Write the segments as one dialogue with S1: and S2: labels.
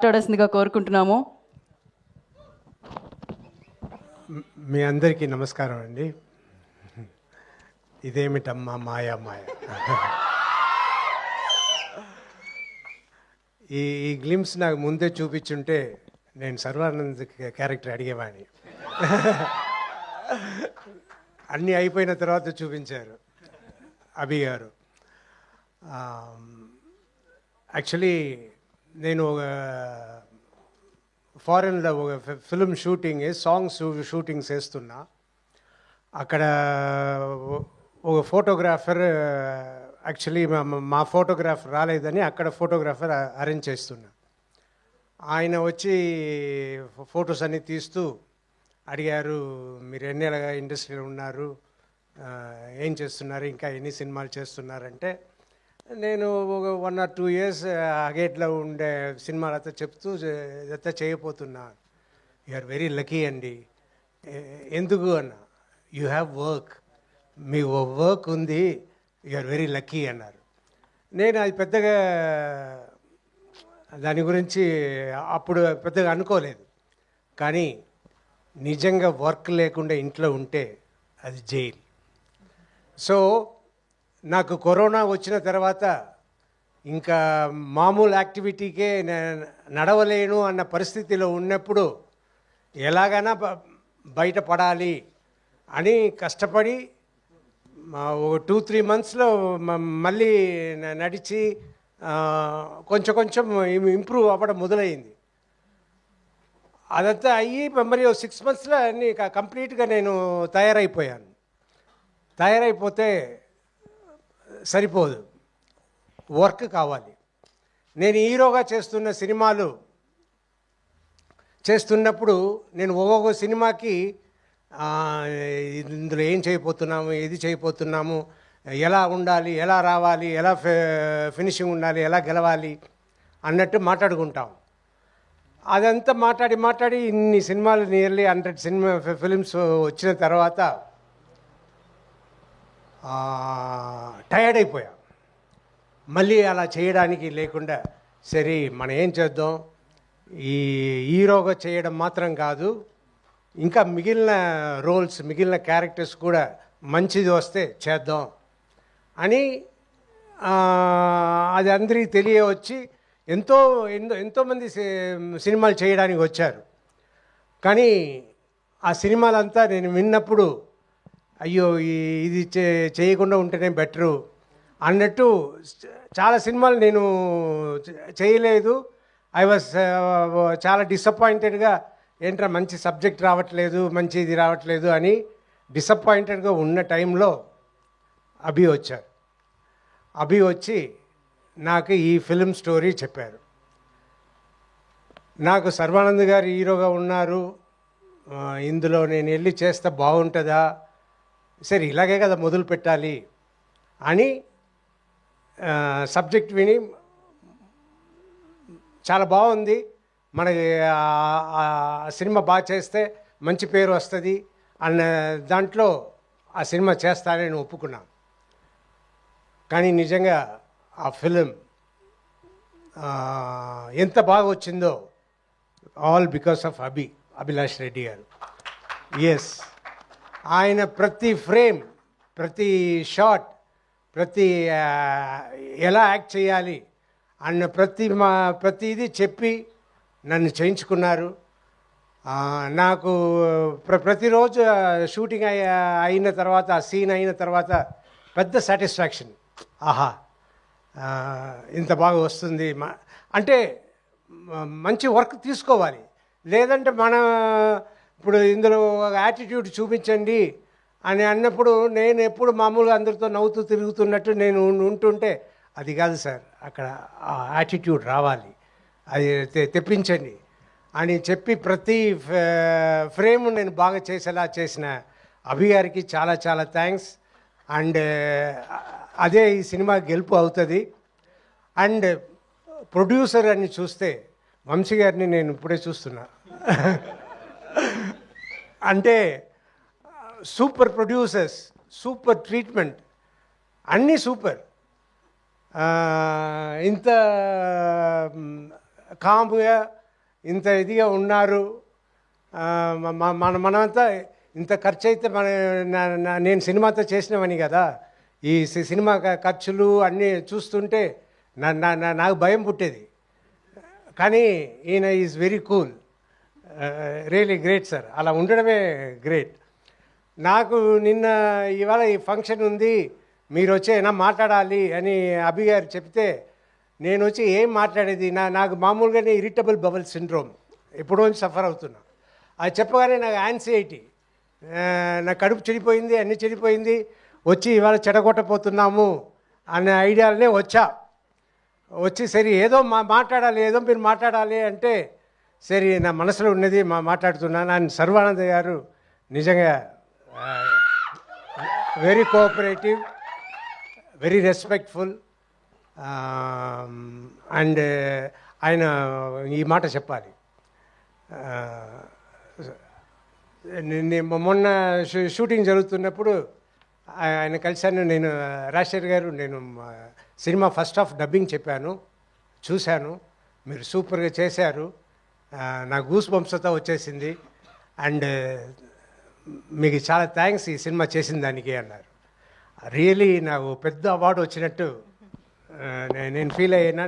S1: మాట్లాడాల్సిందిగా కోరుకుంటున్నాము.
S2: మీ అందరికీ నమస్కారం అండి. ఇదేమిటమ్మా మాయా మాయ. ఈ గ్లిమ్స్ నాకు ముందే చూపించుంటే నేను సర్వానంద్ క్యారెక్టర్ అడిగేవాడిని. అన్నీ అయిపోయిన తర్వాత చూపించారు అభి గారు. యాక్చువల్లీ నేను ఒక ఫారెన్లో ఒక ఫిల్మ్ షూటింగ్ సాంగ్స్ షూటింగ్స్ చేస్తున్నా. అక్కడ ఒక ఫోటోగ్రాఫర్ యాక్చువల్లీ మా ఫోటోగ్రాఫర్ రాలేదని అక్కడ ఫోటోగ్రాఫర్ అరేంజ్ చేస్తున్నా. ఆయన వచ్చి ఫొటోస్ అన్నీ తీస్తూ అడిగారు, మీరు ఎన్నేళ్ళగా ఇండస్ట్రీలో ఉన్నారు, ఏం చేస్తున్నారు, ఇంకా ఎన్ని సినిమాలు చేస్తున్నారంటే నేను ఒక 1 or 2 years అగేట్లో ఉండే సినిమాలతో చెప్తూ ఇదంతా చేయబోతున్నా. యు ఆర్ వెరీ లక్కీ అండి. ఎందుకు అన్న, you have work, me work ఉంది, యు ఆర్ వెరీ లక్కీ అన్నారు. నేను అది పెద్దగా దాని గురించి అప్పుడు పెద్దగా అనుకోలేదు. కానీ నిజంగా వర్క్ లేకుండా ఇంట్లో ఉంటే అది జైల్. సో నాకు కరోనా వచ్చిన తర్వాత ఇంకా మామూలు యాక్టివిటీకే నడవలేను అన్న పరిస్థితిలో ఉన్నప్పుడు ఎలాగైనా బయటపడాలి అని కష్టపడి ఒక 2-3 monthsలో మళ్ళీ నడిచి కొంచెం కొంచెం ఇంప్రూవ్ అవ్వడం మొదలైంది. అదంతా అయ్యి మరి 6 monthsలో అన్నీ కంప్లీట్గా నేను తయారైపోయాను. తయారైపోతే సరిపోదు, వర్క్ కావాలి. నేను హీరోగా చేస్తున్న సినిమాలు చేస్తున్నప్పుడు నేను ఒక్కొక్క సినిమాకి ఇందులో ఏం చేయబోతున్నాము, ఏది చేయబోతున్నాము, ఎలా ఉండాలి, ఎలా రావాలి, ఎలా ఫినిషింగ్ ఉండాలి, ఎలా గెలవాలి అన్నట్టు మాట్లాడుకుంటాం. అదంతా మాట్లాడి ఇన్ని సినిమాలు నియర్లీ 100 ఫిలిమ్స్ వచ్చిన తర్వాత టయర్డ్ అయిపోయా. మళ్ళీ అలా చేయడానికి లేకుండా సరే మనం ఏం చేద్దాం, ఈ హీరోగా చేయడం మాత్రం కాదు, ఇంకా మిగిలిన రోల్స్, మిగిలిన క్యారెక్టర్స్ కూడా మంచిది వస్తే చేద్దాం అని అది అందరికీ తెలియవచ్చి ఎంతోమంది సినిమాలు చేయడానికి వచ్చారు. కానీ ఆ సినిమాలంతా నేను విన్నప్పుడు అయ్యో ఇది చేయకుండా ఉంటేనే బెటరు అన్నట్టు చాలా సినిమాలు నేను చేయలేదు. ఐ వాజ్ చాలా డిసప్పాయింటెడ్గా, ఏంట్రా మంచి సబ్జెక్ట్ రావట్లేదు, మంచి ఇది రావట్లేదు అని డిసప్పాయింటెడ్గా ఉన్న టైంలో అభి వచ్చారు. అభి వచ్చి నాకు ఈ ఫిల్మ్ స్టోరీ చెప్పారు. నాకు సర్వానంద్ గారు హీరోగా ఉన్నారు, ఇందులో నేను వెళ్ళి చేస్తే బాగుంటుందా, సరే ఇలాగే కదా మొదలు పెట్టాలి అని సబ్జెక్ట్ విని చాలా బాగుంది, మనకి సినిమా బాగా చేస్తే మంచి పేరు వస్తుంది అన్న దాంట్లో ఆ సినిమా చేస్తానని ఒప్పుకున్నాను. కానీ నిజంగా ఆ ఫిలిం ఎంత బాగా వచ్చిందో all because of Abhilash Reddy గారు. ఎస్, ఆయన ప్రతి ఫ్రేమ్, ప్రతి షాట్, ప్రతి ఎలా యాక్ట్ చేయాలి అన్న ప్రతిదీ చెప్పి నన్ను చేయించుకున్నారు. నాకు ప్రతిరోజు షూటింగ్ అయిన తర్వాత, ఆ సీన్ అయిన తర్వాత పెద్ద సాటిస్ఫాక్షన్. ఆహా, ఇంత బాగా వస్తుంది అంటే మంచి వర్క్ తీసుకోవాలి. లేదంటే ఇప్పుడు ఇందులో ఒక యాటిట్యూడ్ చూపించండి అని అన్నప్పుడు నేను ఎప్పుడు మామూలుగా అందరితో నవ్వుతూ తిరుగుతున్నట్టు నేను ఉంటుంటే అది కాదు సార్, అక్కడ ఆ యాటిట్యూడ్ రావాలి, అది తెప్పించండి అని చెప్పి ప్రతి ఫ్రేమ్ నేను బాగా చేసేలా చేసిన అభి గారికి చాలా చాలా థ్యాంక్స్. అండ్ అదే ఈ సినిమా గెలుపు అవుతుంది. అండ్ ప్రొడ్యూసర్ అని చూస్తే వంశీ గారిని నేను ఇప్పుడే చూస్తున్నా. అంటే సూపర్ ప్రొడ్యూసర్స్, సూపర్ ట్రీట్మెంట్, అన్నీ సూపర్. ఇంత కామ్గా ఇంత ఇదిగా ఉన్నారు. మనమంతా ఇంత ఖర్చు అయితే నేను సినిమాతో చేసినవని కదా, ఈ సినిమా ఖర్చులు అన్నీ చూస్తుంటే నాకు భయం పుట్టేది. కానీ ఈయన is very cool, really great sir. అలా ఉండడమే గ్రేట్. నాకు ఇవాళ ఈ ఫంక్షన్ ఉంది, మీరు వచ్చేనా మాట్లాడాలి అని అభి గారు చెప్తే నేను వచ్చి ఏం మాట్లాడేది, నాకు మామూలుగానే ఇరిటబుల్ బబుల్ సిండ్రోమ్ ఎప్పుడో సఫర్ అవుతున్నా. అది చెప్పగానే నాకు యాంగ్జైటీ, నా కడుపు చెడిపోయింది, అన్నీ చెడిపోయింది. వచ్చి ఇవాళ చెడగొట్టపోతున్నాము అనే ఐడియాలనే వచ్చి సరే ఏదో మాట్లాడాలి, ఏదో మీరు మాట్లాడాలి అంటే సరే నా మనసులో ఉన్నది మాట్లాడుతున్నాను. ఆయన సర్వానంద్ గారు నిజంగా very cooperative, very respectful. And ఆయన ఈ మాట చెప్పాలి. మొన్న షూటింగ్ జరుగుతున్నప్పుడు ఆయన కలిశాను. నేను రాజశేఖర్ గారు, నేను సినిమా ఫస్ట్ హాఫ్ డబ్బింగ్ చెప్పాను, చూశాను, మీరు సూపర్గా చేశారు, నా గూస్ బంప్స్తో వచ్చేసింది, అండ్ మీకు చాలా థ్యాంక్స్ ఈ సినిమా చేసిన దానికి అన్నారు. రియలీ నాకు పెద్ద అవార్డు వచ్చినట్టు నేను ఫీల్ అయ్యాను.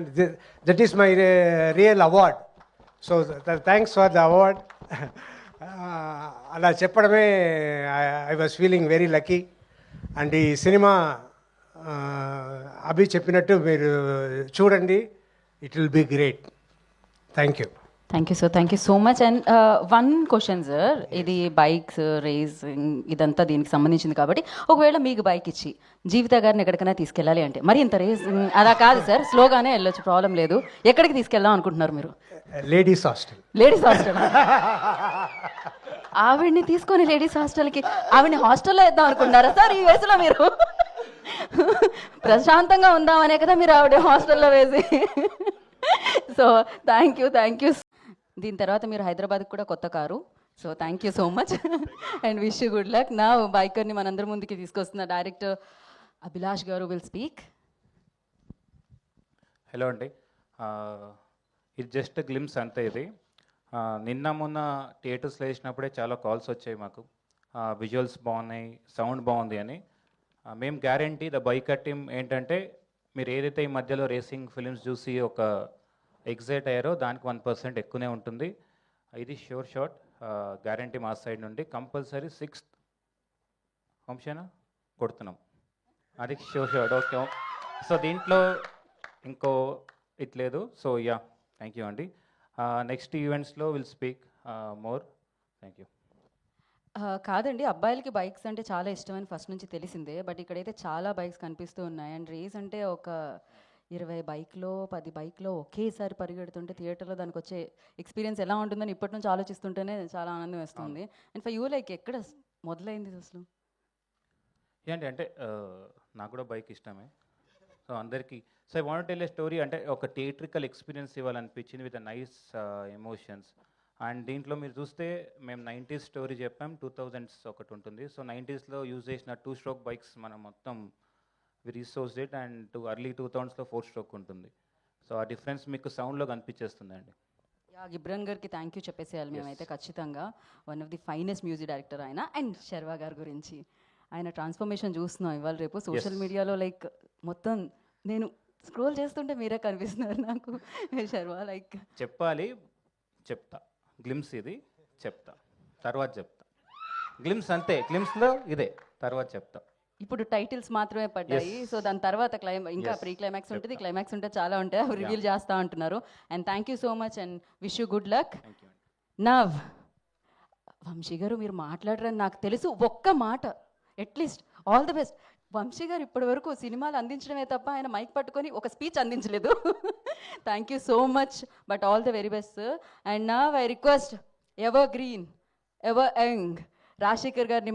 S2: That is my real award. So thanks for the award. అలా చెప్పడమే I was feeling very lucky. And ఈ సినిమా అభి చెప్పినట్టు మీరు చూడండి, it will be great. Thank you.
S1: Thank you sir, thank you so much. And one question sir, ఇది bikes racing ఇదంతా దీనికి సంబంధించింది కాబట్టి ఒకవేళ మీకు బైక్ ఇచ్చి జీవిత గారిని ఎక్కడికైనా తీసుకెళ్ళాలి అంటే, మరి ఇంత రేసింగ్ అలా కాదు సార్, స్లోగానే వెళ్ళొచ్చు, ప్రాబ్లం లేదు, ఎక్కడికి తీసుకెళ్దాం అనుకుంటున్నారు మీరు?
S2: Ladies hostel.
S1: Ladies hostel? ఆవిడ్ని తీసుకొని లేడీస్ హాస్టల్కి, ఆవిడ్ని హాస్టల్లో వేద్దాం అనుకుంటున్నారా సార్ ఈ వయసులో మీరు? ప్రశాంతంగా ఉందామనే కదా మీరు ఆవిడ హాస్టల్లో వేసి. So thank you. దీని తర్వాత మీరు హైదరాబాద్కి కూడా కొత్త car. So thank you so much and wish you good luck. నా బైకర్ని మనందరి ముందుకి తీసుకొస్తున్న డైరెక్టర్ అభిలాష్ గారు విల్ స్పీక్.
S3: హలో అండి, ఇది జస్ట్ గ్లిమ్స్ అంతే. ఇది నిన్న మొన్న థియేటర్స్లో వేసినప్పుడే చాలా కాల్స్ వచ్చాయి మాకు, విజువల్స్ బాగున్నాయి, సౌండ్ బాగుంది అని. మేము గ్యారంటీ ద బైకర్ టీమ్ ఏంటంటే, మీరు ఏదైతే ఈ మధ్యలో రేసింగ్ ఫిలిమ్స్ చూసి ఒక ఎగ్జైట్ అయ్యారో దానికి 1% ఎక్కువనే ఉంటుంది. ఇది షూర్ షాట్ గ్యారంటీ మా సైడ్ నుండి. కంపల్సరీ 6th వంశేనా కొడుతున్నాం, అది షూర్ షాట్. ఓకే, సో దీంట్లో ఇంకో ఇట్లేదు. సో యా, థ్యాంక్ యూ అండి. నెక్స్ట్ ఈవెంట్స్లో will speak more. Thank you.
S1: కాదండి, అబ్బాయిలకి బైక్స్ అంటే చాలా ఇష్టమని ఫస్ట్ నుంచి తెలిసిందే, బట్ ఇక్కడైతే చాలా బైక్స్ కనిపిస్తూ ఉన్నాయి. అండ్ రేస్ అంటే ఒక 20 బైక్లో 10 బైక్లో ఒకేసారి పరిగెడుతుంటే థియేటర్లో దానికి వచ్చే ఎక్స్పీరియన్స్ ఎలా ఉంటుందని ఇప్పటి నుంచి ఆలోచిస్తుంటేనే చాలా ఆనందం వేస్తుంది. అండ్ ఫర్ యూ లైక్ ఎక్కడ మొదలైంది అసలు?
S3: ఏంటి అంటే నాకు కూడా బైక్ ఇష్టమే. సో అందరికీ, so I want tell a story. అంటే ఒక థియేట్రికల్ ఎక్స్పీరియన్స్ ఇవ్వాలనిపించింది విత్ నైస్ ఎమోషన్స్. అండ్ దీంట్లో మీరు చూస్తే మేము 90s స్టోరీ చెప్పాం, 2000s ఒకటి ఉంటుంది. సో 90sలో యూజ్ చేసిన 2 stroke బైక్స్ మనం మొత్తం రీసోర్స్ ఇట్, అండ్ ఎర్లీ 2000sలో 4 stroke ఉంటుంది. సో ఆ డిఫరెన్స్ మీకు సౌండ్లో కనిపించేస్తుందండి.
S1: యా, గిబ్రాన్ గారికి థ్యాంక్ యూ చెప్పేసేయాలి మేమైతే ఖచ్చితంగా. One of the finest music director ఆయన. అండ్ శర్వా గారి గురించి, ఆయన ట్రాన్స్ఫర్మేషన్ చూస్తున్నాం ఇవాళ రేపు సోషల్ మీడియాలో. లైక్ మొత్తం నేను స్క్రోల్ చేస్తుంటే మీరే కనిపిస్తున్నారు నాకు. శర్వా లైక్
S3: చెప్పాలి, చెప్తా. గ్లిమ్స్ ఇది చెప్తా, తర్వాత చెప్తా. గ్లిమ్స్ అంతే, గ్లిమ్స్లో ఇదే, తర్వాత చెప్తా.
S1: ఇప్పుడు టైటిల్స్ మాత్రమే పడ్డాయి. సో దాని తర్వాత ఇంకా ప్రీ క్లైమాక్స్ ఉంటుంది, క్లైమాక్స్ ఉంటే చాలా ఉంటాయి, అవి రివీల్ చేస్తూ అంటున్నారు. And thank you so much and wish you good luck. Now Vamsi garu, మీరు మాట్లాడరని నాకు తెలుసు, ఒక్క మాట at least all the best. Vamsi garu ఇప్పటి వరకు సినిమాలు అందించడమే తప్ప ఆయన మైక్ పట్టుకొని ఒక స్పీచ్ అందించలేదు. Thank you so much, but all the very best. And now I request evergreen ever young Rajasekhar గారిని